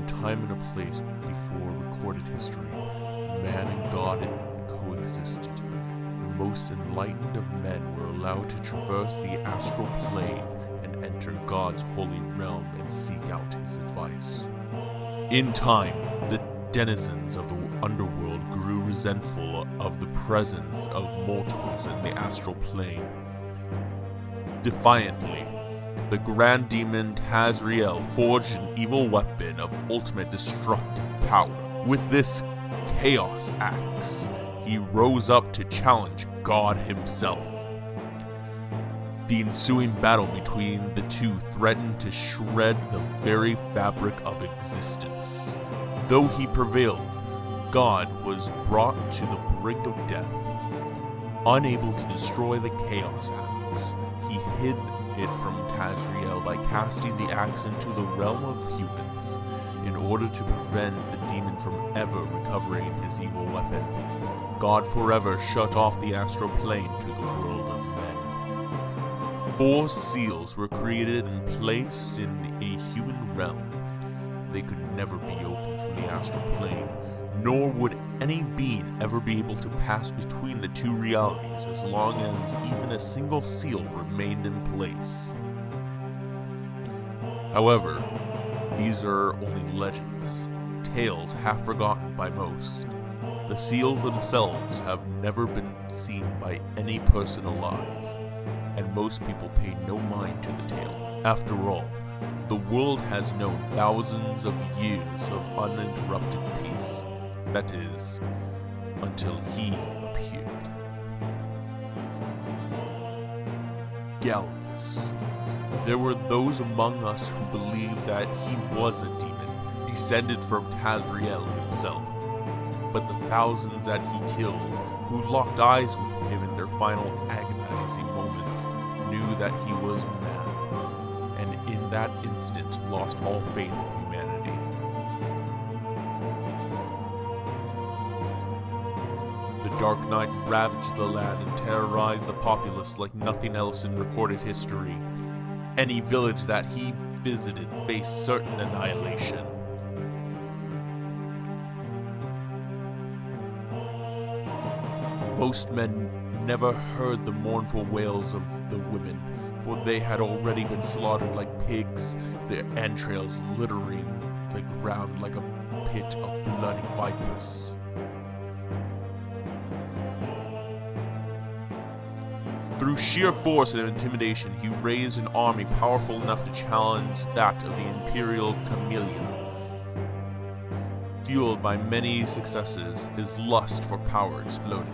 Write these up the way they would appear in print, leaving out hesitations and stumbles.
time and a place before recorded history, man and God had coexisted. The most enlightened of men were allowed to traverse the astral plane and enter God's holy realm and seek out his advice. In time, the denizens of the underworld grew resentful of the presence of mortals in the astral plane. Defiantly, the Grand Demon Tazriel forged an evil weapon of ultimate destructive power. With this Chaos Axe, he rose up to challenge God himself. The ensuing battle between the two threatened to shred the very fabric of existence. Though he prevailed, God was brought to the brink of death. Unable to destroy the Chaos Axe, he hid it from Tazriel by casting the axe into the realm of humans, in order to prevent the demon from ever recovering his evil weapon. God forever shut off the astral plane to the world of men. 4 seals were created and placed in a human realm. They could never be opened from the astral plane, nor would any being ever be able to pass between the two realities as long as even a single seal remained in place. However, these are only legends, tales half forgotten by most. The seals themselves have never been seen by any person alive, and most people pay no mind to the tale. After all, the world has known thousands of years of uninterrupted peace. That is, until he appeared. Galvus. There were those among us who believed that he was a demon, descended from Tazriel himself. But the thousands that he killed, who locked eyes with him in their final agonizing moments, knew that he was mad, and in that instant lost all faith in humanity. The Dark Knight ravaged the land and terrorized the populace like nothing else in recorded history. Any village that he visited faced certain annihilation. Most men never heard the mournful wails of the women, for they had already been slaughtered like pigs, their entrails littering the ground like a pit of bloody vipers. Through sheer force and intimidation, he raised an army powerful enough to challenge that of the Imperial Camellia. Fueled by many successes, his lust for power exploded.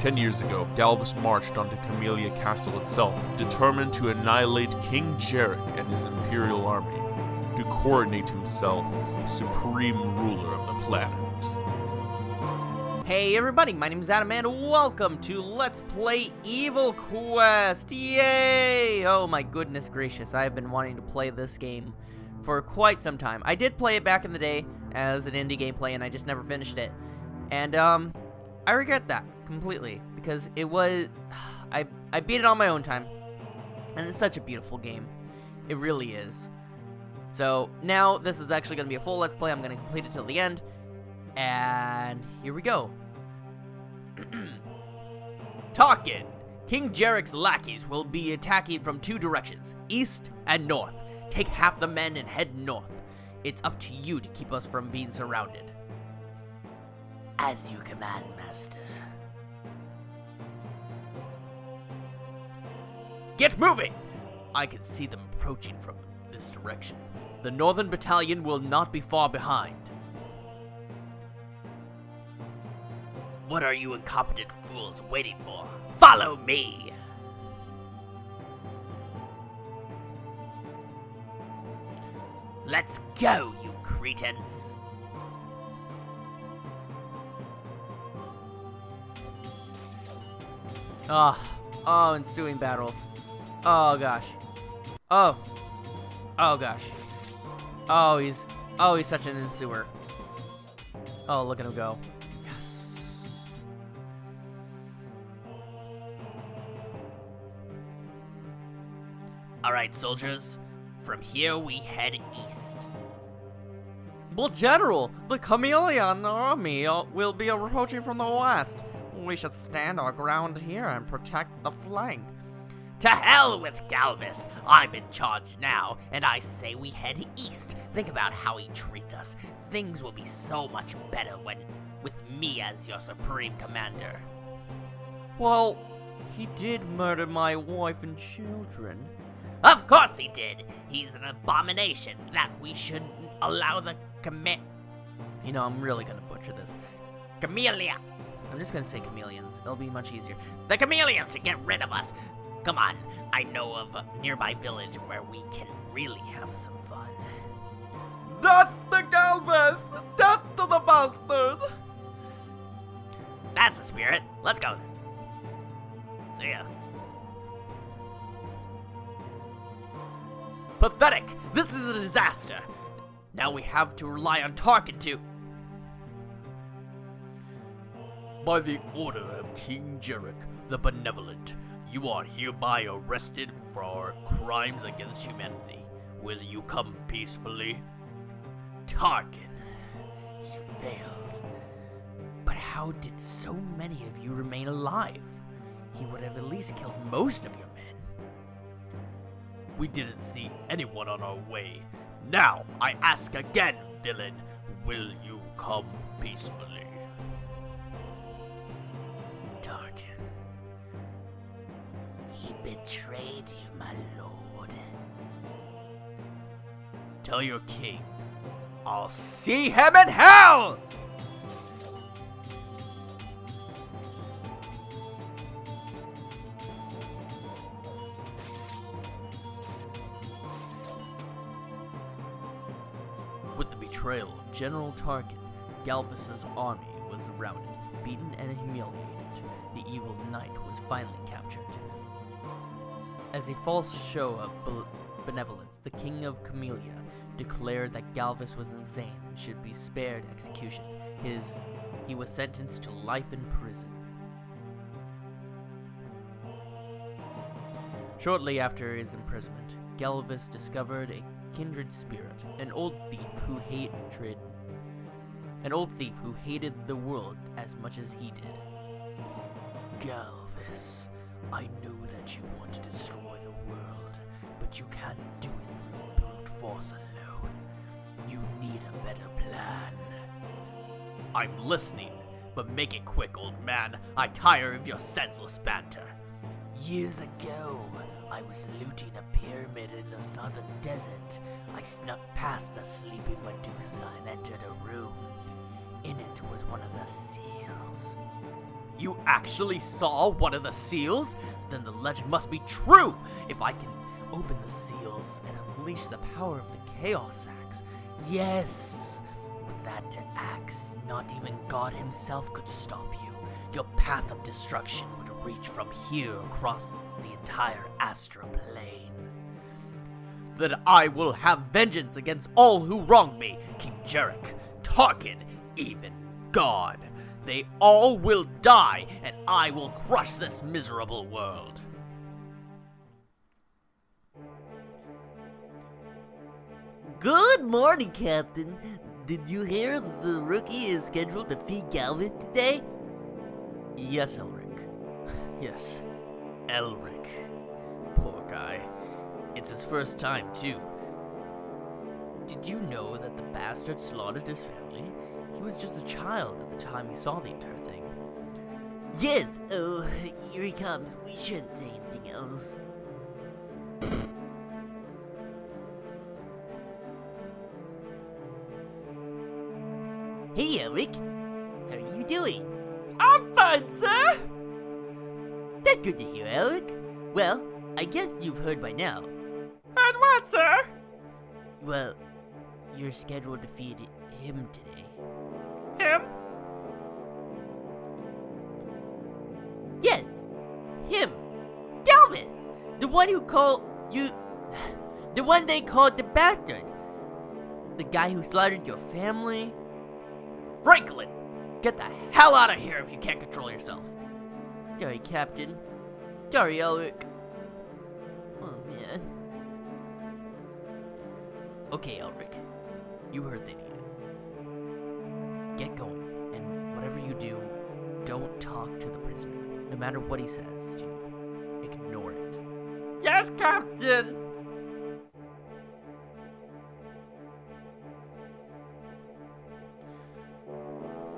10 years ago, Galvus marched onto Camellia Castle itself, determined to annihilate King Jarek and his Imperial army, to coronate himself supreme ruler of the planet. Hey everybody, my name is Adam and welcome to Let's Play EvilQuest! Yay! Oh my goodness gracious, I have been wanting to play this game for quite some time. I did play it back in the day as an indie gameplay and I just never finished it. And I regret that completely because it was... I beat it on my own time. And it's such a beautiful game. It really is. So now this is actually going to be a full Let's Play. I'm going to complete it till the end. And here we go. Talkin'! King Jarek's lackeys will be attacking from 2 directions, east and north. Take half the men and head north. It's up to you to keep us from being surrounded. As you command, Master. Get moving! I can see them approaching from this direction. The northern battalion will not be far behind. What are you incompetent fools waiting for? Follow me! Let's go, you cretins! Oh, ensuing battles. Oh gosh. Oh gosh. Oh, he's such an ensuer. Oh, look at him go. Alright, soldiers. From here, we head east. But General, the Chameleon army will be approaching from the west. We should stand our ground here and protect the flank. To hell with Galvis! I'm in charge now, and I say we head east. Think about how he treats us. Things will be so much better with me as your supreme commander. Well, he did murder my wife and children. Of course he did! He's an abomination that we should allow the You know, I'm really gonna butcher this. Camellia! I'm just gonna say chameleons. It'll be much easier. The chameleons to get rid of us! Come on, I know of a nearby village where we can really have some fun. Death to Galvis! Death to the bastard! That's the spirit. Let's go then. See ya. Pathetic! This is a disaster! Now we have to rely on Tarkin to... By the order of King Jarek, the Benevolent, you are hereby arrested for crimes against humanity. Will you come peacefully? Tarkin. He failed. But how did so many of you remain alive? He would have at least killed most of your men. We didn't see anyone on our way. Now, I ask again, villain, will you come peacefully? Tarkin. He betrayed you, my lord. Tell your king, I'll see him in hell! With the betrayal of General Tarkin, Galvis's army was routed, beaten and humiliated. The evil knight was finally captured. As a false show of benevolence, the King of Camellia declared that Galvis was insane and should be spared execution. He was sentenced to life in prison. Shortly after his imprisonment, Galvis discovered a kindred spirit, an old thief who hated the world as much as he did. Galvis, I know that you want to destroy the world, but you can't do it through brute force alone. You need a better plan. I'm listening, but make it quick, old man. I tire of your senseless banter. Years ago, I was looting a pyramid in the southern desert. I snuck past the sleeping Medusa and entered a room. In it was one of the seals. You actually saw one of the seals? Then the legend must be true! If I can open the seals and unleash the power of the Chaos Axe. Yes! With that axe, not even God himself could stop you. Your path of destruction would reach from here across the entire astral plane. Then I will have vengeance against all who wronged me, King Jarek, Tarkin, even God. They all will die, and I will crush this miserable world. Good morning, Captain. Did you hear the rookie is scheduled to feed Galvis today? Yes, Elric. Yes, Elric. Poor guy. It's his first time, too. Did you know that the bastard slaughtered his family? He was just a child at the time he saw the entire thing. Yes. Oh, here he comes. We shouldn't say anything else. Hey, Elric. How are you doing? I'm fine, sir! That's good to hear, Elric. Well, I guess you've heard by now. Heard what, sir? Well, you're scheduled to feed him today. Him? Yes, him. Galvis! The one who called you... The one they called the bastard. The guy who slaughtered your family. Franklin! Get the hell out of here if you can't control yourself. Sorry, Captain. Sorry, Elric. Oh, man. Okay, Elric. You heard the idiot. Get going, and whatever you do, don't talk to the prisoner. No matter what he says to you, ignore it. Yes, Captain!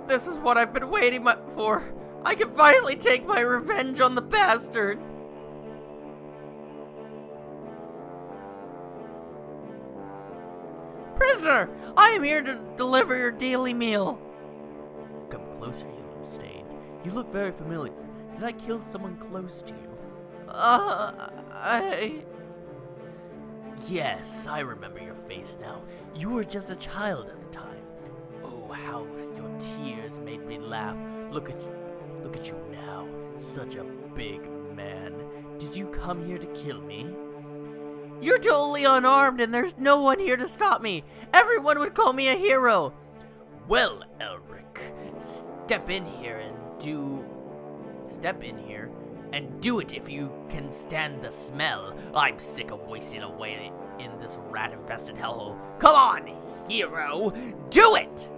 This is what I've been waiting for. I can finally take my revenge on the bastard. Prisoner, I am here to deliver your daily meal. Come closer, you little stain. You look very familiar. Did I kill someone close to you? Yes, I remember your face now. You were just a child at the time. Oh, how your tears made me laugh. Look at you now. Such a big man. Did you come here to kill me? You're totally unarmed and there's no one here to stop me. Everyone would call me a hero. Well, Elric, step in here and do it if you can stand the smell. I'm sick of wasting away in this rat-infested hellhole. Come on, hero, do it!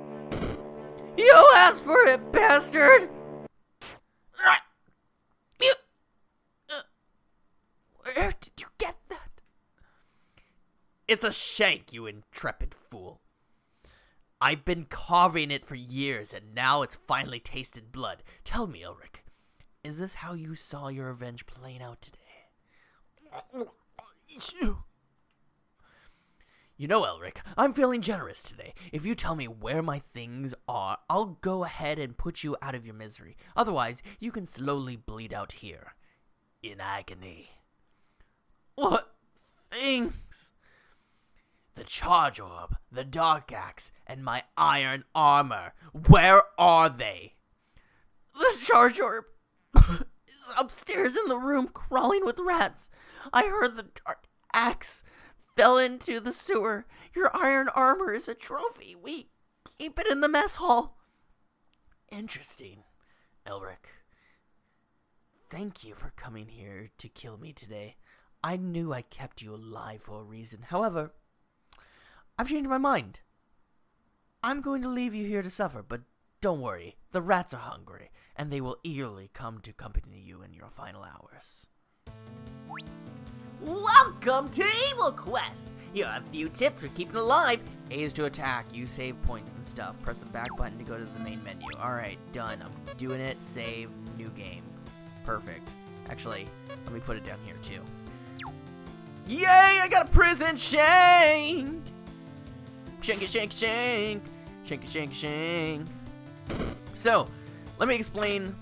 You asked for it, bastard! Where did you get that? It's a shank, you intrepid fool. I've been carving it for years, and now it's finally tasted blood. Tell me, Elric, is this how you saw your revenge playing out today? You know, Elric, I'm feeling generous today. If you tell me where my things are, I'll go ahead and put you out of your misery. Otherwise, you can slowly bleed out here, in agony. What things? The charge orb, the dark axe, and my iron armor. Where are they? The charge orb is upstairs in the room crawling with rats. I heard the dark axe fell into the sewer. Your iron armor is a trophy. We keep it in the mess hall. Interesting, Elric. Thank you for coming here to kill me today. I knew I kept you alive for a reason. However, I've changed my mind. I'm going to leave you here to suffer, but don't worry. The rats are hungry, and they will eagerly come to accompany you in your final hours. Welcome to EvilQuest! Here are a few tips for keeping alive. A is to attack. You save points and stuff. Press the back button to go to the main menu. Alright, done. I'm doing it. Save. New game. Perfect. Actually, let me put it down here too. Yay! I got a prison shank! Shank, shank, shank. Shank, shank, shank. So, let me explain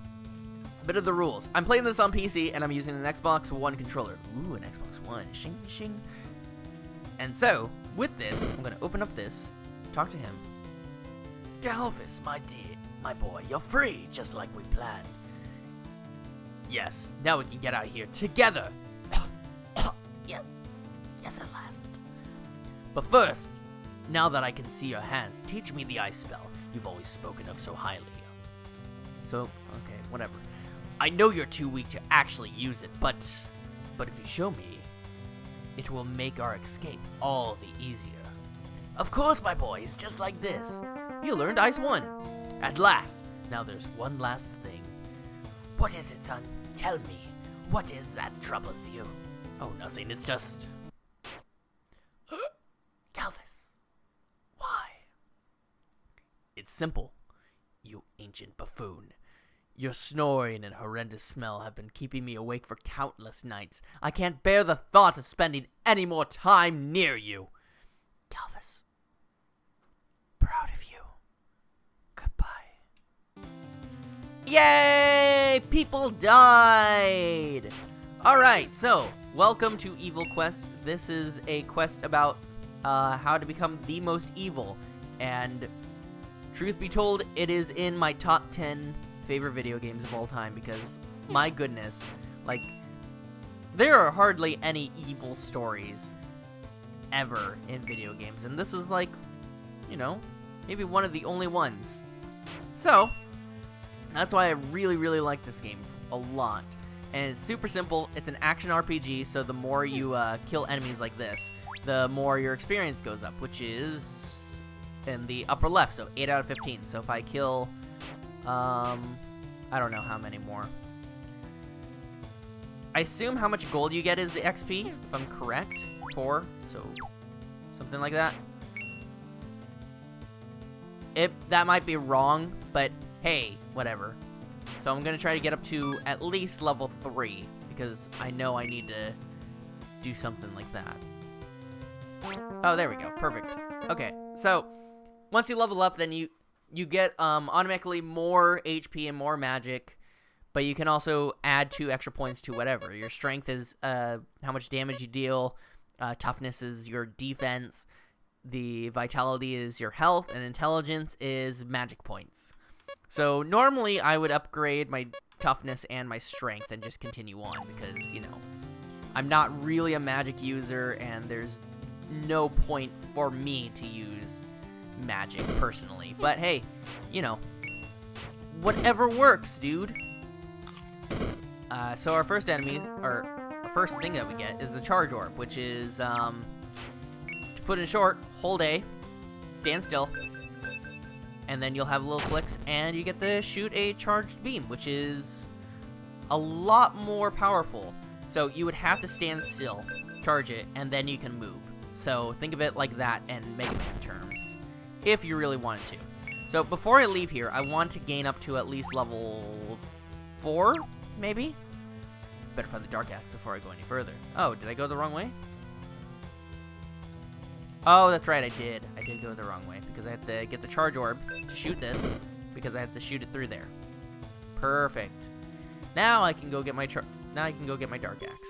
a bit of the rules. I'm playing this on PC and I'm using an Xbox One controller. Ooh, an Xbox One. Shing, shing. And so, with this, I'm gonna open up this, talk to him. Galvis, my dear, my boy, you're free, just like we planned. Yes, now we can get out of here together. Yes, at last. But first, now that I can see your hands, teach me the ice spell you've always spoken of so highly. So, okay, whatever. I know you're too weak to actually use it, but if you show me, it will make our escape all the easier. Of course, my boy, it's just like this. You learned Ice 1. At last. Now there's one last thing. What is it, son? Tell me. What is that troubles you? Oh, nothing. It's just... Galvis. Why? It's simple, you ancient buffoon. Your snoring and horrendous smell have been keeping me awake for countless nights. I can't bear the thought of spending any more time near you. Galvis, proud of you. Goodbye. Yay! People died! Alright, so, welcome to EvilQuest. This is a quest about how to become the most evil. And, truth be told, it is in my top 10 favorite video games of all time because, my goodness, like, there are hardly any evil stories ever in video games. And this is like, you know, maybe one of the only ones. So, that's why I really, really like this game a lot. And it's super simple. It's an action RPG, so the more you kill enemies like this, the more your experience goes up, which is in the upper left, so 8 out of 15. So if I kill, I don't know how many more. I assume how much gold you get is the XP, if I'm correct. 4, so something like that. That might be wrong, but hey, whatever. So I'm gonna try to get up to at least level 3, because I know I need to do something like that. Oh, there we go. Perfect. Okay, so once you level up, then you get automatically more HP and more magic, but you can also add 2 extra points to whatever. Your strength is how much damage you deal, toughness is your defense, the vitality is your health, and intelligence is magic points. So normally I would upgrade my toughness and my strength and just continue on because, you know, I'm not really a magic user and there's no point for me to use magic personally. But hey, you know, whatever works, dude. So our first enemies, or our first thing that we get is the charge orb, which is, to put in short, hold A, stand still, and then you'll have little clicks, and you get to shoot a charged beam, which is a lot more powerful. So you would have to stand still, charge it, and then you can move. So think of it like that in Mega Man terms, if you really wanted to. So before I leave here, I want to gain up to at least level 4, maybe? Better find the Dark Axe before I go any further. Oh, did I go the wrong way? Oh, that's right, I did. I did go the wrong way, because I had to get the charge orb to shoot this, because I have to shoot it through there. Perfect. Now I can go get my Dark Axe.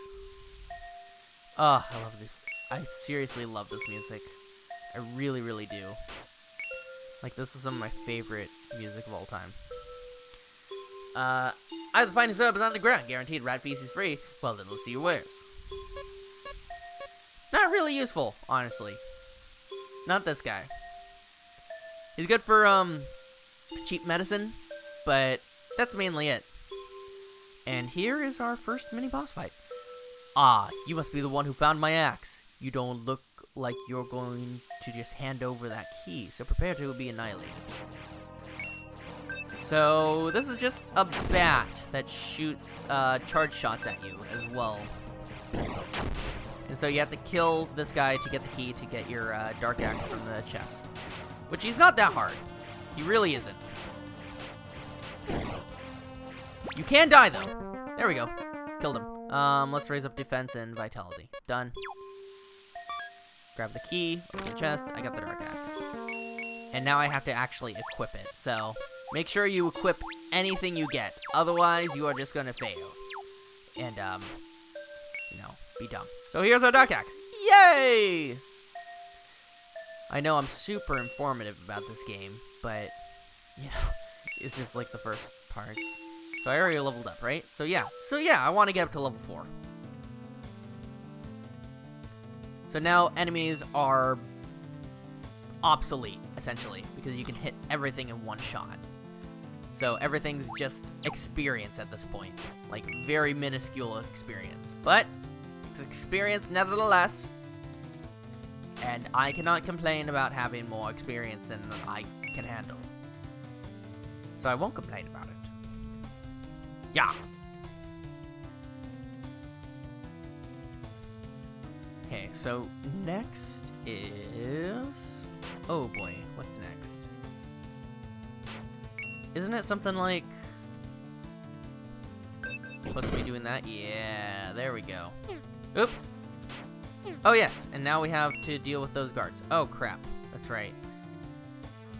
Oh, I love this. I seriously love this music. I really, really do. Like, this is some of my favorite music of all time. I have the finest herbs on the ground, guaranteed rat feces free. Well, then let's see your wares. Not really useful, honestly. Not this guy. He's good for, cheap medicine, but that's mainly it. And here is our first mini-boss fight. Ah, you must be the one who found my axe. You don't look like you're going to just hand over that key, so prepare to be annihilated. So, this is just a bat that shoots charge shots at you as well. And so you have to kill this guy to get the key to get your Dark Axe from the chest. Which he's not that hard. He really isn't. You can die, though. There we go. Killed him. Let's raise up defense and vitality. Done. Grab the key, open the chest, I got the Dark Axe. And now I have to actually equip it, so make sure you equip anything you get. Otherwise, you are just gonna fail. And, you know, be dumb. So here's our Dark Axe. Yay! I know I'm super informative about this game, but, you know, it's just like the first parts. So I already leveled up, right? So yeah, I want to get up to level 4. So now enemies are obsolete, essentially, because you can hit everything in one shot. So everything's just experience at this point. Like, very minuscule experience. But, it's experience nevertheless. And I cannot complain about having more experience than I can handle. So I won't complain about it. Yeah. Okay, so next is... Oh boy, what's next? Isn't it something like... Supposed to be doing that? Yeah, there we go. Oops. Oh yes, and now we have to deal with those guards. Oh crap, that's right.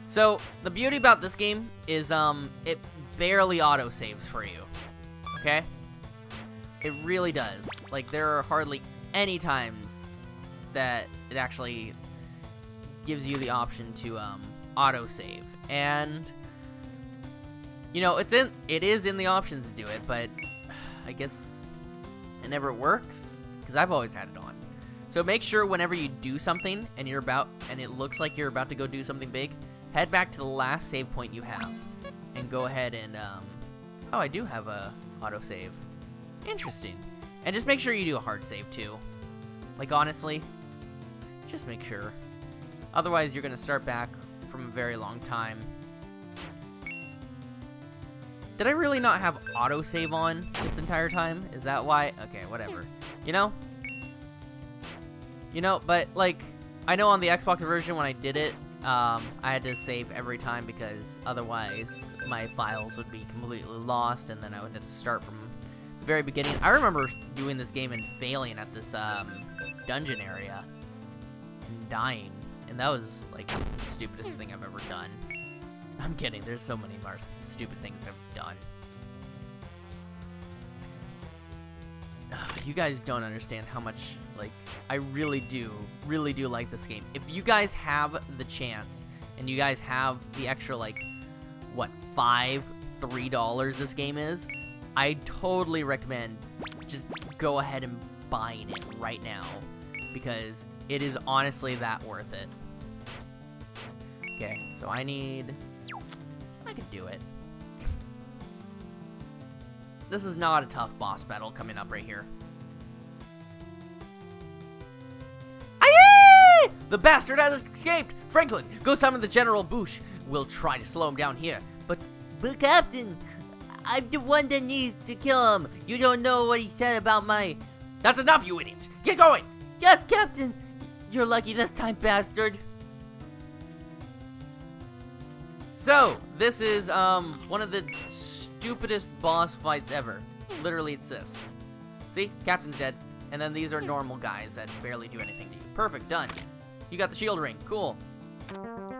So, the beauty about this game is, it barely auto-saves for you. Okay? It really does. Like, there are hardly any times that it actually gives you the option to, auto-save. And, you know, it is in the options to do it, but I guess it never works, because I've always had it on. So make sure whenever you do something, and it looks like you're about to go do something big, head back to the last save point you have, and go ahead and, oh, I do have a autosave. Interesting. And just make sure you do a hard save, too. Like, honestly, Just make sure. Otherwise, you're gonna start back from a very long time. Did I really not have autosave on this entire time? Is that why? Okay, whatever. You know? But, like, I know on the Xbox version when I did it, I had to save every time because otherwise my files would be completely lost and then I would have to start from the very beginning. I remember doing this game and failing at this dungeon area and dying, and that was like the stupidest thing I've ever done. I'm kidding, there's so many more stupid things I've done. You guys don't understand how much, like, I really do like this game. If you guys have the chance, and you guys have the extra, like, what, $3 this game is, I totally recommend just go ahead and buying it right now, because it is honestly that worth it. Okay, so I can do it. This is not a tough boss battle coming up right here. Aye! The bastard has escaped! Franklin, go summon the General Bush. We'll try to slow him down here. But Captain, I'm the one that needs to kill him. You don't know what he said about my... That's enough, you idiots! Get going! Yes, Captain! You're lucky this time, bastard. So, this is, one of the stupidest boss fights ever. Literally, it's this. See? Captain's dead. And then these are normal guys that barely do anything to you. Perfect, done. You got the shield ring. Cool.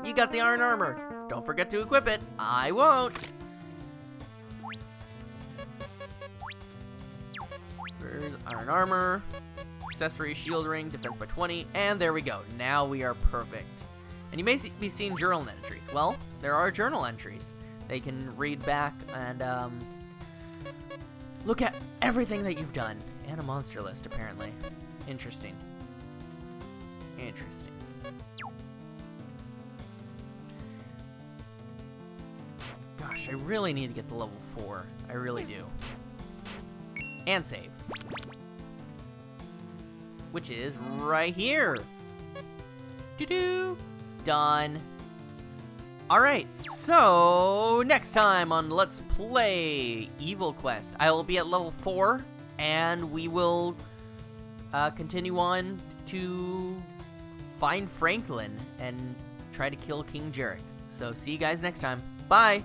You got the iron armor. Don't forget to equip it. I won't. There's iron armor. Accessory, shield ring, defense by 20. And there we go. Now we are perfect. And you may be seeing journal entries. Well, there are journal entries. They can read back and look at everything that you've done. And a monster list, apparently. Interesting. Interesting. Gosh, I really need to get to level 4. I really do. And save. Which is right here. Doo-doo. Done. Alright, so next time on Let's Play EvilQuest, I will be at level 4, and we will continue on to find Franklin and try to kill King Jarek. So see you guys next time. Bye!